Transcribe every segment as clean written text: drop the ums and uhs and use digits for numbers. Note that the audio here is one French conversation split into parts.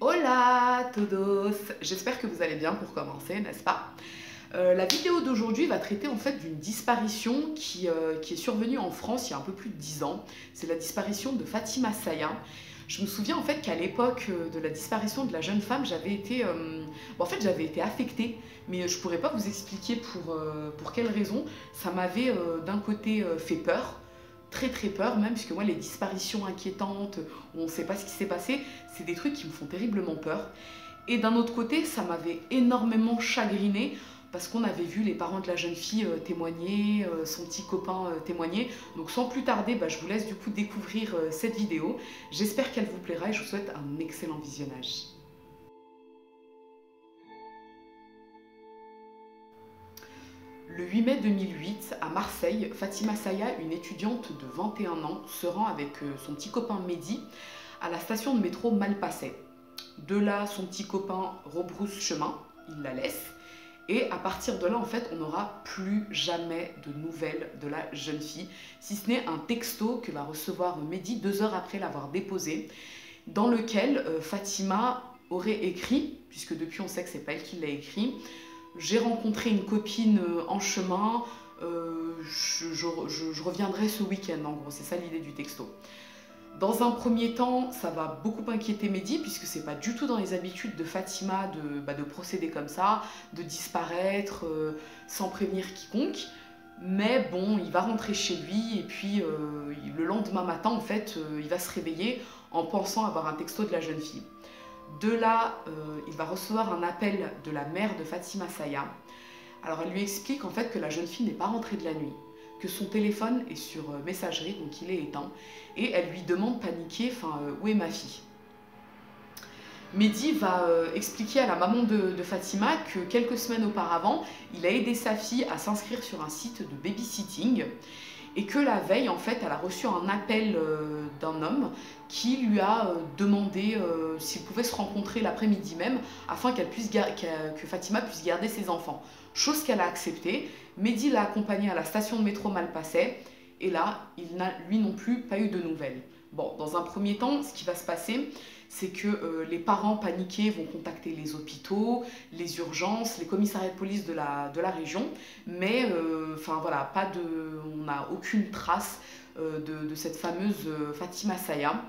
Hola todos! J'espère que vous allez bien pour commencer, n'est-ce pas? La vidéo d'aujourd'hui va traiter en fait d'une disparition qui est survenue en France il y a un peu plus de 10 ans. C'est la disparition de Fatima Saya. Je me souviens en fait qu'à l'époque de la disparition de la jeune femme, j'avais été affectée, mais je pourrais pas vous expliquer pour quelle raison. Ça m'avait d'un côté fait peur, très peur même, puisque moi les disparitions inquiétantes où on ne sait pas ce qui s'est passé, c'est des trucs qui me font terriblement peur. Et d'un autre côté, ça m'avait énormément chagrinée parce qu'on avait vu les parents de la jeune fille témoigner, son petit copain témoigner. Donc sans plus tarder, je vous laisse du coup découvrir cette vidéo. J'espère qu'elle vous plaira et je vous souhaite un excellent visionnage. Le 8 mai 2008, à Marseille, Fatima Saya, une étudiante de 21 ans, se rend avec son petit copain Mehdi à la station de métro Malpasset. De là, son petit copain rebrousse chemin, il la laisse. Et à partir de là, en fait, on n'aura plus jamais de nouvelles de la jeune fille, si ce n'est un texto que va recevoir Mehdi 2 heures après l'avoir déposé, dans lequel Fatima aurait écrit, puisque depuis on sait que c'est pas elle qui l'a écrit: j'ai rencontré une copine en chemin, je reviendrai ce week-end, en gros, c'est ça l'idée du texto. Dans un premier temps, ça va beaucoup inquiéter Mehdi, puisque c'est pas du tout dans les habitudes de Fatima de procéder comme ça, de disparaître sans prévenir quiconque. Mais bon, il va rentrer chez lui et puis le lendemain matin, en fait, il va se réveiller en pensant avoir un texto de la jeune fille. De là, il va recevoir un appel de la mère de Fatima Saya. Alors elle lui explique en fait que la jeune fille n'est pas rentrée de la nuit, que son téléphone est sur messagerie, donc il est éteint, et elle lui demande paniquée, où est ma fille? Mehdi va expliquer à la maman de Fatima que quelques semaines auparavant, il a aidé sa fille à s'inscrire sur un site de babysitting et que la veille, en fait, elle a reçu un appel d'un homme qui lui a demandé s'ils pouvaient se rencontrer l'après-midi même afin que Fatima puisse garder ses enfants. Chose qu'elle a acceptée. Mehdi l'a accompagnée à la station de métro Malpasset et là, il n'a lui non plus pas eu de nouvelles. Bon, dans un premier temps, ce qui va se passer, c'est que les parents paniqués vont contacter les hôpitaux, les urgences, les commissariats de police de la région, mais voilà, on n'a aucune trace de cette fameuse Fatima Saya.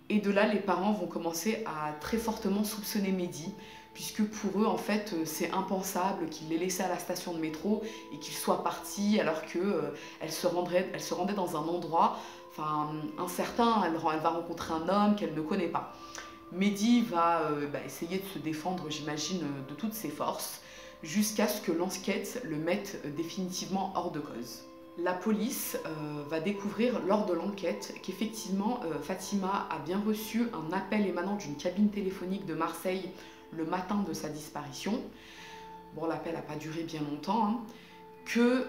Et de là, les parents vont commencer à très fortement soupçonner Mehdi, puisque pour eux, en fait, c'est impensable qu'il les laissé à la station de métro et qu'il soit parti alors qu'elle se rendait dans un endroit incertain. Elle va rencontrer un homme qu'elle ne connaît pas. Mehdi va essayer de se défendre, j'imagine, de toutes ses forces, jusqu'à ce que l'enquête le mette définitivement hors de cause. La police va découvrir lors de l'enquête qu'effectivement Fatima a bien reçu un appel émanant d'une cabine téléphonique de Marseille le matin de sa disparition. Bon, l'appel n'a pas duré bien longtemps, hein. Que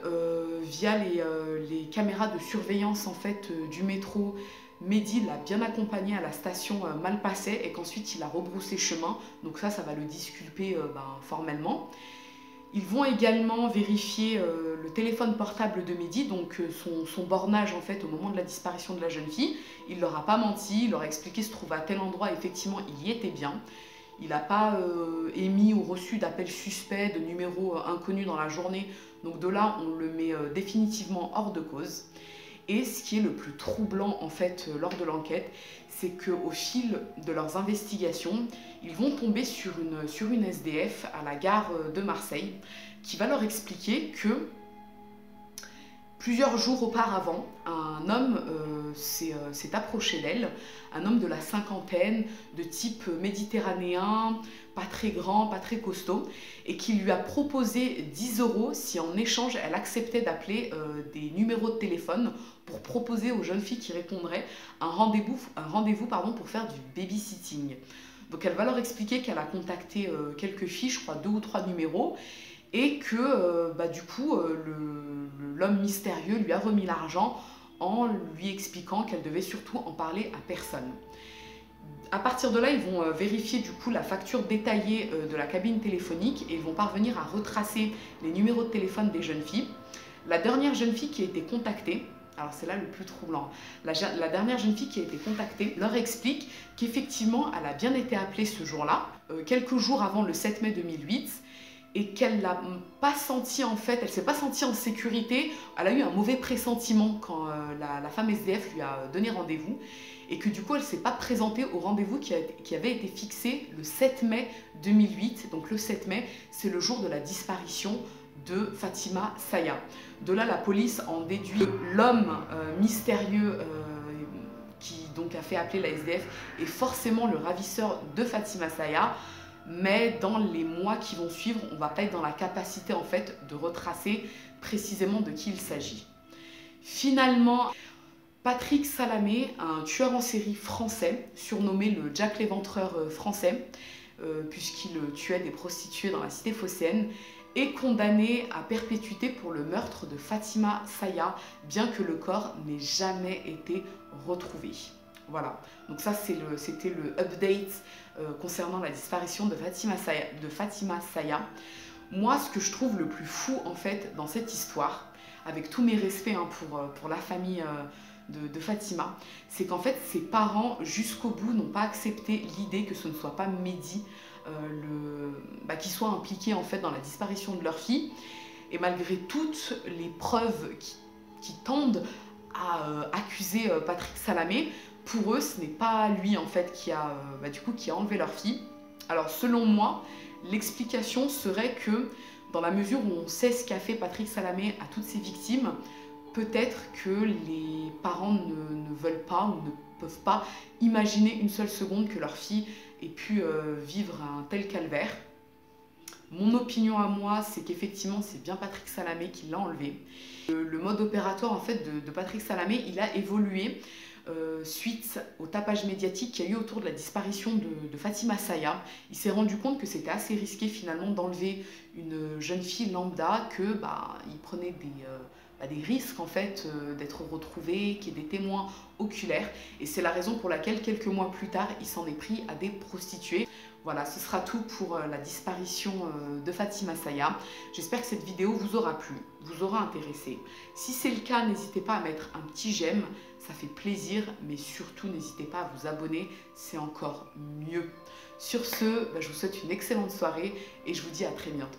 via les caméras de surveillance en fait du métro, Mehdi l'a bien accompagné à la station Malpasset et qu'ensuite il a rebroussé chemin. Donc ça va le disculper formellement. Ils vont également vérifier le téléphone portable de Mehdi, donc son bornage en fait au moment de la disparition de la jeune fille. Il leur a pas menti, il leur a expliqué se trouve à tel endroit, effectivement il y était bien. Il n'a pas émis ou reçu d'appels suspects, de numéros inconnus dans la journée. Donc de là, on le met définitivement hors de cause. Et ce qui est le plus troublant en fait lors de l'enquête, c'est qu'au fil de leurs investigations, ils vont tomber sur une SDF à la gare de Marseille qui va leur expliquer que plusieurs jours auparavant, un homme s'est approché d'elle, un homme de la cinquantaine, de type méditerranéen, pas très grand, pas très costaud, et qui lui a proposé 10 € si en échange elle acceptait d'appeler des numéros de téléphone pour proposer aux jeunes filles qui répondraient un rendez-vous pour faire du babysitting. Donc elle va leur expliquer qu'elle a contacté quelques filles, je crois 2 ou 3 numéros, et que du coup l'homme mystérieux lui a remis l'argent en lui expliquant qu'elle devait surtout en parler à personne. À partir de là, ils vont vérifier du coup la facture détaillée de la cabine téléphonique et ils vont parvenir à retracer les numéros de téléphone des jeunes filles. La dernière jeune fille qui a été contactée, alors c'est là le plus troublant, la dernière jeune fille qui a été contactée leur explique qu'effectivement elle a bien été appelée ce jour-là, quelques jours avant le 7 mai 2008, et qu'elle n'a pas senti en fait, elle s'est pas sentie en sécurité, elle a eu un mauvais pressentiment quand la femme SDF lui a donné rendez-vous, et que du coup elle ne s'est pas présentée au rendez-vous qui avait été fixé le 7 mai 2008. Donc le 7 mai, c'est le jour de la disparition de Fatima Saya. De là, la police en déduit l'homme mystérieux qui donc a fait appeler la SDF est forcément le ravisseur de Fatima Saya. Mais dans les mois qui vont suivre, on ne va pas être dans la capacité en fait de retracer précisément de qui il s'agit. Finalement, Patrick Salamé, un tueur en série français, surnommé le Jack l'Éventreur français, puisqu'il tuait des prostituées dans la cité phocéenne, est condamné à perpétuité pour le meurtre de Fatima Saya, bien que le corps n'ait jamais été retrouvé. Voilà, donc ça c'était le update concernant la disparition de Fatima Saya. Moi, ce que je trouve le plus fou en fait dans cette histoire, avec tous mes respects pour la famille de Fatima, c'est qu'en fait ses parents jusqu'au bout n'ont pas accepté l'idée que ce ne soit pas Mehdi qui soit impliqué en fait dans la disparition de leur fille. Et malgré toutes les preuves qui tendent à accuser Patrick Salamé, pour eux ce n'est pas lui en fait qui a enlevé leur fille. Alors selon moi, l'explication serait que dans la mesure où on sait ce qu'a fait Patrick Salamé à toutes ses victimes, peut-être que les parents ne veulent pas ou ne peuvent pas imaginer une seule seconde que leur fille ait pu vivre un tel calvaire. Mon opinion à moi, c'est qu'effectivement, c'est bien Patrick Salamé qui l'a enlevé. Le mode opératoire en fait, de Patrick Salamé, il a évolué suite au tapage médiatique qu'il y a eu autour de la disparition de Fatima Saya. Il s'est rendu compte que c'était assez risqué finalement d'enlever une jeune fille lambda, que il prenait des risques en fait d'être retrouvé, qu'il y ait des témoins oculaires, et c'est la raison pour laquelle quelques mois plus tard il s'en est pris à des prostituées. Voilà, ce sera tout pour la disparition de Fatima Saya. J'espère que cette vidéo vous aura plu, vous aura intéressé. Si c'est le cas, n'hésitez pas à mettre un petit j'aime, ça fait plaisir, mais surtout n'hésitez pas à vous abonner, c'est encore mieux. Sur ce, je vous souhaite une excellente soirée et je vous dis à très bientôt.